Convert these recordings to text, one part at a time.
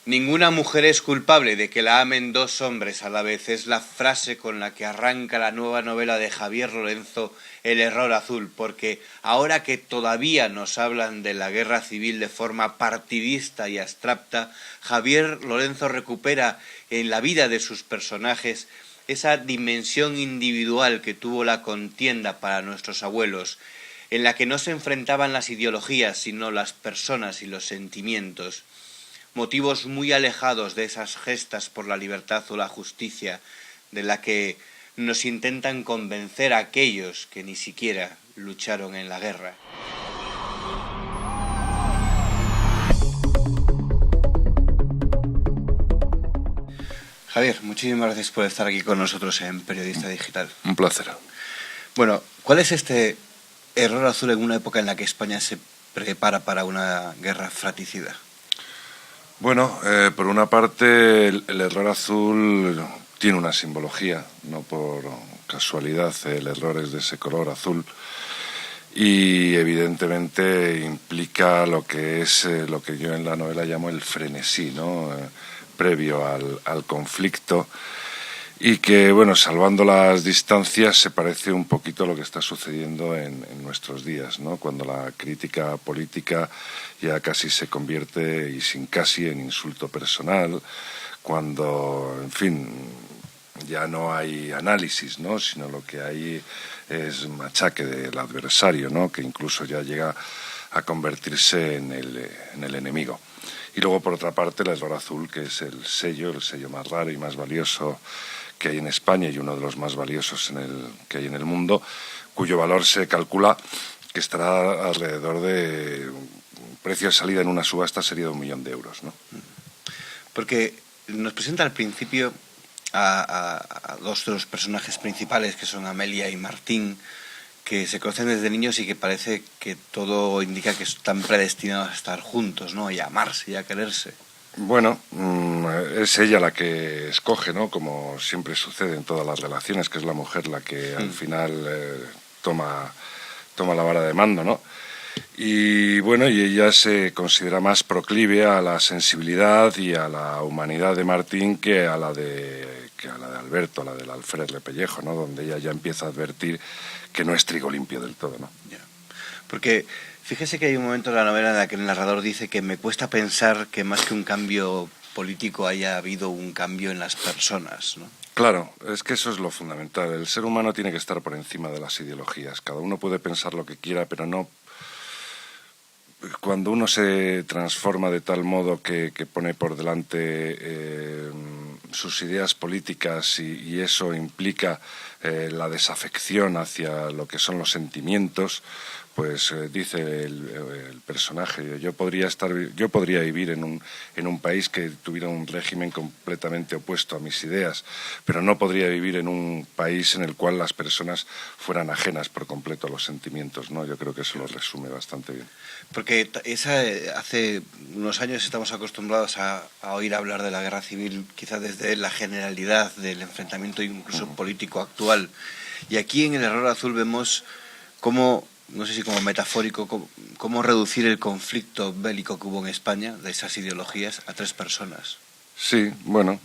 Ninguna mujer es culpable de que la amen dos hombres a la vez. Es la frase con la que arranca la nueva novela de Javier Lorenzo, El error azul, porque ahora que todavía nos hablan de la guerra civil de forma partidista y abstracta, Javier Lorenzo recupera en la vida de sus personajes esa dimensión individual que tuvo la contienda para nuestros abuelos, en la que no se enfrentaban las ideologías, sino las personas y los sentimientos. Motivos muy alejados de esas gestas por la libertad o la justicia de la que nos intentan convencer a aquellos que ni siquiera lucharon en la guerra. Javier, muchísimas gracias por estar aquí con nosotros en Periodista Digital. Un placer. Bueno, ¿cuál es este error azul en una época en la que España se prepara para una guerra fratricida? Bueno, por una parte el error azul tiene una simbología, no por casualidad el error es de ese color azul y evidentemente implica lo que es lo que yo en la novela llamo el frenesí, ¿no? Previo al conflicto y que, bueno, salvando las distancias se parece un poquito a lo que está sucediendo en nuestros días, ¿no? Cuando la crítica política ya casi se convierte, y sin casi, en insulto personal, cuando, en fin, ya no hay análisis, ¿no? Sino lo que hay es machaque del adversario, ¿no? Que incluso ya llega a convertirse en el enemigo. Y luego, por otra parte, el error azul, que es el sello más raro y más valioso que hay en España y uno de los más valiosos que hay en el mundo, cuyo valor se calcula que estará alrededor de un precio de salida en una subasta sería de 1 millón de euros, ¿no? Porque nos presenta al principio a dos de los personajes principales, que son Amelia y Martín, que se conocen desde niños y que parece que todo indica que están predestinados a estar juntos, ¿no? Y a amarse y a quererse. Bueno, es ella la que escoge, ¿no? Como siempre sucede en todas las relaciones, que es la mujer la que al final toma la vara de mando, ¿no? Y bueno, y ella se considera más proclive a la sensibilidad y a la humanidad de Martín que a la de Alberto, a la del alférez Repellejo, ¿no? Donde ella ya empieza a advertir que no es trigo limpio del todo, ¿no? Yeah. Porque fíjese que hay un momento de la novela en la que el narrador dice que me cuesta pensar que más que un cambio político haya habido un cambio en las personas, ¿no? Claro, es que eso es lo fundamental. El ser humano tiene que estar por encima de las ideologías. Cada uno puede pensar lo que quiera, pero no. Cuando uno se transforma de tal modo que pone por delante sus ideas políticas y eso implica la desafección hacia lo que son los sentimientos, pues dice el personaje, yo podría vivir en un país que tuviera un régimen completamente opuesto a mis ideas, pero no podría vivir en un país en el cual las personas fueran ajenas por completo a los sentimientos, ¿no? Yo creo que eso lo resume bastante bien. Porque hace unos años estamos acostumbrados a oír hablar de la guerra civil, quizás desde la generalidad del enfrentamiento incluso político actual. Y aquí en El error azul vemos cómo, no sé si como metafórico, cómo reducir el conflicto bélico que hubo en España, de esas ideologías, a 3 personas. Sí, bueno,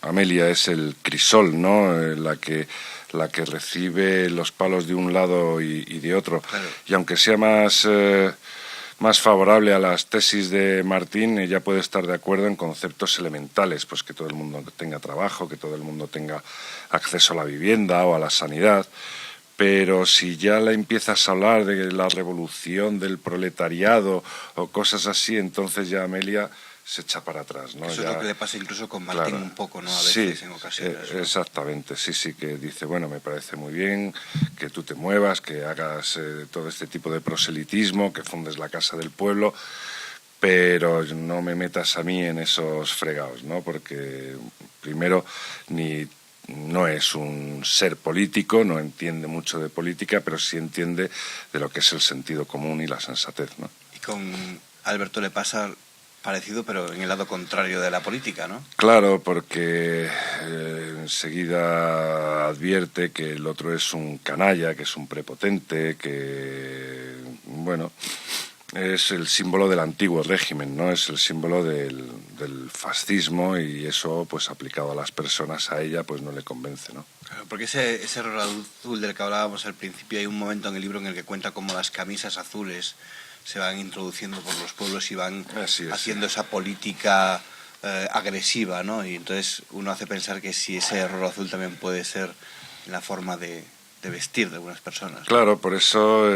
Amelia es el crisol, ¿no? La que recibe los palos de un lado y de otro. Claro. Y aunque sea más favorable a las tesis de Martín, ella puede estar de acuerdo en conceptos elementales, pues que todo el mundo tenga trabajo, que todo el mundo tenga acceso a la vivienda o a la sanidad. Pero si ya le empiezas a hablar de la revolución del proletariado o cosas así, entonces ya Amelia se echa para atrás, ¿no? Eso ya, es lo que le pasa incluso con Martín, claro, un poco, ¿no? A veces, sí, en ocasiones, ¿no? Exactamente, sí, que dice, bueno, me parece muy bien que tú te muevas, que hagas todo este tipo de proselitismo, que fundes la casa del pueblo, pero no me metas a mí en esos fregados, ¿no? Porque primero no es un ser político, no entiende mucho de política, pero sí entiende de lo que es el sentido común y la sensatez, ¿no? Y con Alberto le pasa parecido, pero en el lado contrario de la política, ¿no? Claro, porque enseguida advierte que el otro es un canalla, que es un prepotente, que, bueno, es el símbolo del antiguo régimen, ¿no? Es el símbolo del fascismo, y eso, pues aplicado a las personas, a ella, pues no le convence, ¿no? Claro, porque ese error azul del que hablábamos al principio, hay un momento en el libro en el que cuenta cómo las camisas azules se van introduciendo por los pueblos y van haciendo esa política agresiva, ¿no? Y entonces uno hace pensar que si ese error azul también puede ser la forma de vestir de algunas personas. Claro, por eso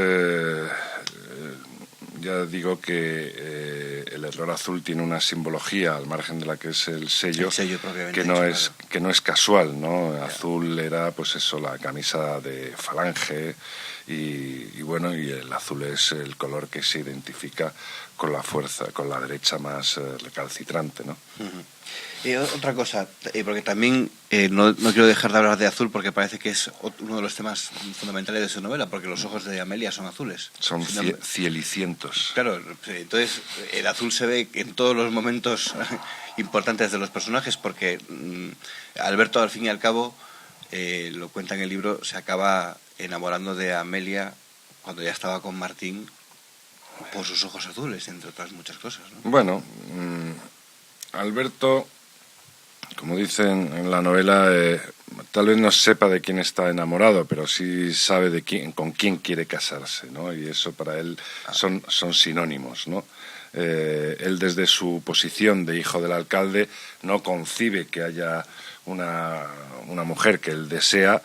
ya digo que el error azul tiene una simbología al margen de la que es el sello que no es casual, ¿no? Claro. Azul era, pues eso, la camisa de Falange, y bueno, y el azul es el color que se identifica con la fuerza, con la derecha más recalcitrante, ¿no? Otra cosa, porque también no quiero dejar de hablar de azul, porque parece que es uno de los temas fundamentales de su novela, porque los ojos de Amelia son azules. Son cielicientos. Claro, entonces el azul se ve en todos los momentos importantes de los personajes, porque Alberto, al fin y al cabo, lo cuenta en el libro, se acaba enamorando de Amelia cuando ya estaba con Martín por sus ojos azules, entre otras muchas cosas, ¿no? Bueno, Alberto, como dicen en la novela, tal vez no sepa de quién está enamorado, pero sí sabe con quién quiere casarse, ¿no? Y eso para él son sinónimos, ¿no? Él, desde su posición de hijo del alcalde, no concibe que haya una mujer que él desea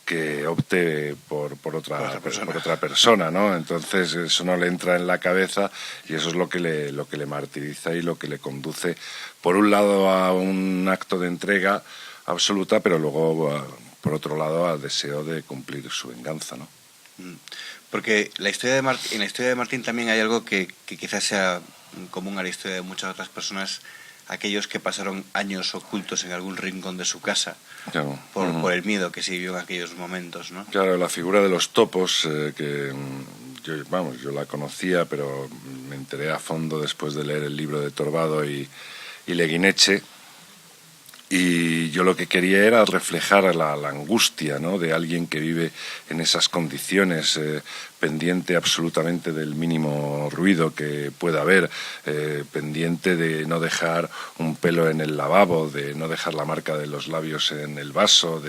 que opte por otra persona, ¿no? Entonces eso no le entra en la cabeza, y eso es lo que le martiriza y lo que le conduce, por un lado, a un acto de entrega absoluta, pero luego, por otro lado, al deseo de cumplir su venganza, ¿no? Porque en la historia de Martín también hay algo que quizás sea común a la historia de muchas otras personas, aquellos que pasaron años ocultos en algún rincón de su casa, claro, por el miedo que se vivió en aquellos momentos, ¿no? Claro, la figura de los topos, que yo la conocía, pero me enteré a fondo después de leer el libro de Torbado y Leguineche, y yo lo que quería era reflejar la angustia, ¿no?, de alguien que vive en esas condiciones, pendiente absolutamente del mínimo ruido que pueda haber, pendiente de no dejar un pelo en el lavabo, de no dejar la marca de los labios en el vaso,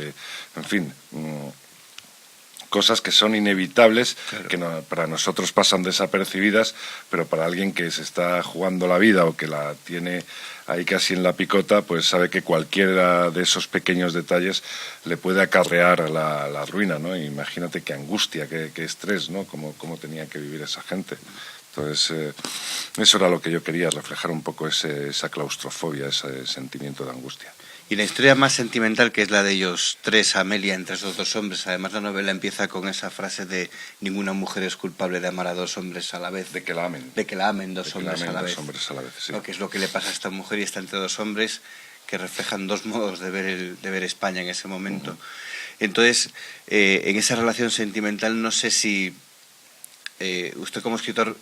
en fin, cosas que son inevitables, claro, que para nosotros pasan desapercibidas, pero para alguien que se está jugando la vida o que la tiene ahí casi en la picota, pues sabe que cualquiera de esos pequeños detalles le puede acarrear la ruina, ¿no? Imagínate qué angustia, qué estrés, ¿no? Cómo tenía que vivir esa gente. Entonces, eso era lo que yo quería, reflejar un poco esa claustrofobia, ese sentimiento de angustia. Y la historia más sentimental, que es la de ellos tres, Amelia, entre esos dos hombres, además la novela empieza con esa frase de ninguna mujer es culpable de amar a dos hombres a la vez. De que la amen. De que la amen dos hombres a la vez. Sí. ¿No? Que es lo que le pasa a esta mujer, y está entre dos hombres que reflejan dos modos de ver España en ese momento. Entonces, en esa relación sentimental, no sé si usted como escritor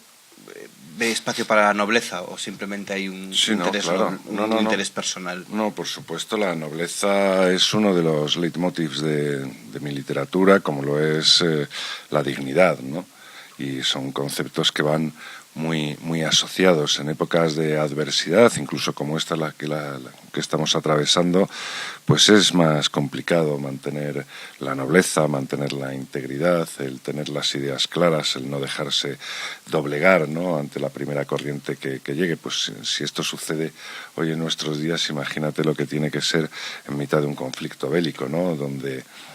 ve espacio para la nobleza, o simplemente hay un interés personal. No, por supuesto, la nobleza es uno de los leitmotivs de mi literatura, como lo es la dignidad, ¿no? Y son conceptos que van muy asociados en épocas de adversidad, incluso como esta la que estamos atravesando, pues es más complicado mantener la nobleza, mantener la integridad, el tener las ideas claras, el no dejarse doblegar, ¿no?, ante la primera corriente que llegue. Pues si esto sucede hoy en nuestros días, imagínate lo que tiene que ser en mitad de un conflicto bélico, ¿no?,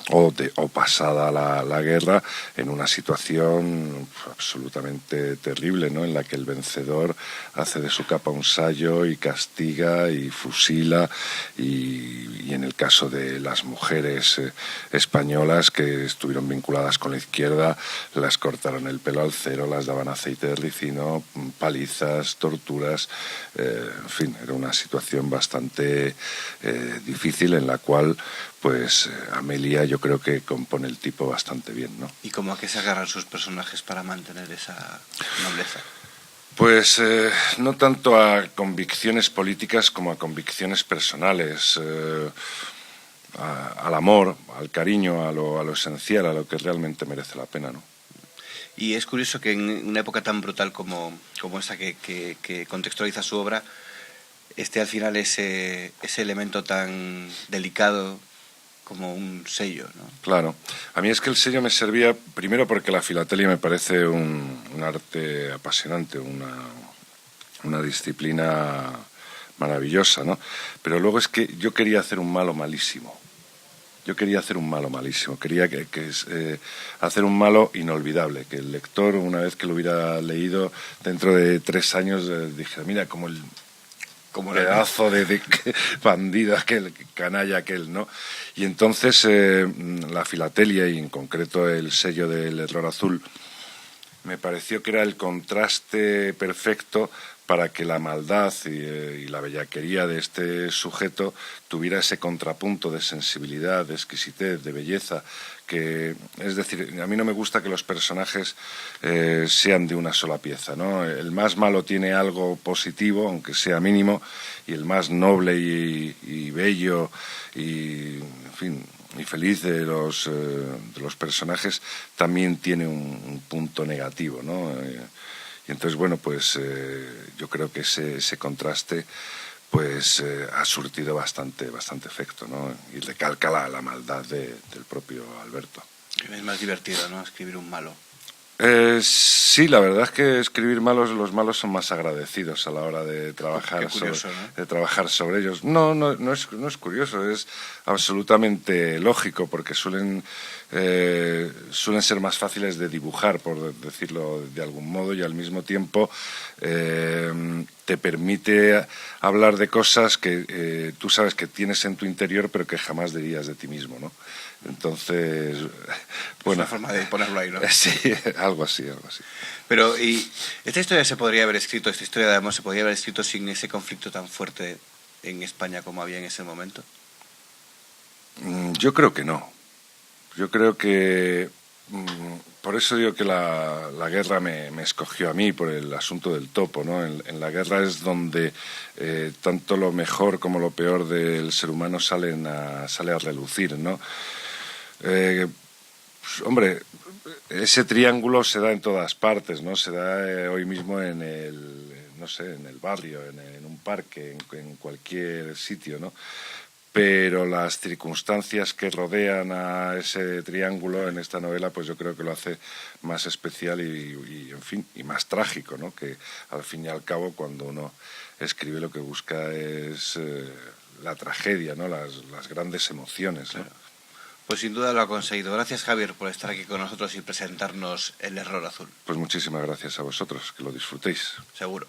o pasada la guerra, en una situación absolutamente terrible, ¿no?, en la que el vencedor hace de su capa un sayo y castiga y fusila, y en el caso de las mujeres españolas que estuvieron vinculadas con la izquierda, las cortaron el pelo al cero, las daban aceite de ricino, palizas, torturas, en fin, era una situación bastante difícil, en la cual pues Amelia yo creo que compone el tipo bastante bien, ¿no? ¿Y cómo a qué se agarran sus personajes para mantener esa nobleza? Pues no tanto a convicciones políticas como a convicciones personales, al amor, al cariño, a lo esencial, a lo que realmente merece la pena, ¿no? Y es curioso que en una época tan brutal como esta que contextualiza su obra, esté al final ese elemento tan delicado como un sello, ¿no? Claro. A mí es que el sello me servía primero porque la filatelia me parece un arte apasionante, una disciplina maravillosa, ¿no? Pero luego es que yo quería hacer un malo malísimo. Yo quería hacer un malo malísimo, quería hacer un malo inolvidable, que el lector, una vez que lo hubiera leído, dentro de 3 años, dijera, mira, como el pedazo de bandido aquel, canalla aquel, ¿no? Y entonces la filatelia, y en concreto el sello del Error Azul, me pareció que era el contraste perfecto para que la maldad y la bellaquería de este sujeto tuviera ese contrapunto de sensibilidad, de exquisitez, de belleza, que, es decir, a mí no me gusta que los personajes sean de una sola pieza, ¿no? El más malo tiene algo positivo, aunque sea mínimo, y el más noble y bello y, en fin, y feliz de los personajes también tiene un punto negativo, ¿no? Y entonces, bueno, pues yo creo que ese contraste pues ha surtido bastante efecto, ¿no? Y recalca la maldad del propio Alberto. Es más divertido, ¿no?, escribir un malo. Sí, la verdad es que escribir los malos son más agradecidos a la hora de trabajar, curioso, de trabajar sobre ellos. No es curioso, es absolutamente lógico, porque suelen ser más fáciles de dibujar, por decirlo de algún modo, y al mismo tiempo te permite hablar de cosas que tú sabes que tienes en tu interior, pero que jamás dirías de ti mismo, ¿no? Entonces, bueno, es una forma de ponerlo ahí, ¿no? Sí, algo así. Pero, ¿y esta historia se podría haber escrito, esta historia de amor se podría haber escrito sin ese conflicto tan fuerte en España como había en ese momento? Yo creo que no. Yo creo que por eso digo que la guerra me escogió a mí, por el asunto del topo, ¿no? En la guerra es donde tanto lo mejor como lo peor del ser humano sale a relucir, ¿no? Pues, hombre, ese triángulo se da en todas partes, ¿no? Se da hoy mismo en el barrio, en un parque, en cualquier sitio, ¿no? Pero las circunstancias que rodean a ese triángulo en esta novela, pues yo creo que lo hace más especial en fin, y más trágico, ¿no? Que al fin y al cabo, cuando uno escribe, lo que busca es la tragedia, ¿no? Las grandes emociones, ¿no? Claro. Pues sin duda lo ha conseguido. Gracias, Javier, por estar aquí con nosotros y presentarnos El Error Azul. Pues muchísimas gracias a vosotros, que lo disfrutéis. Seguro.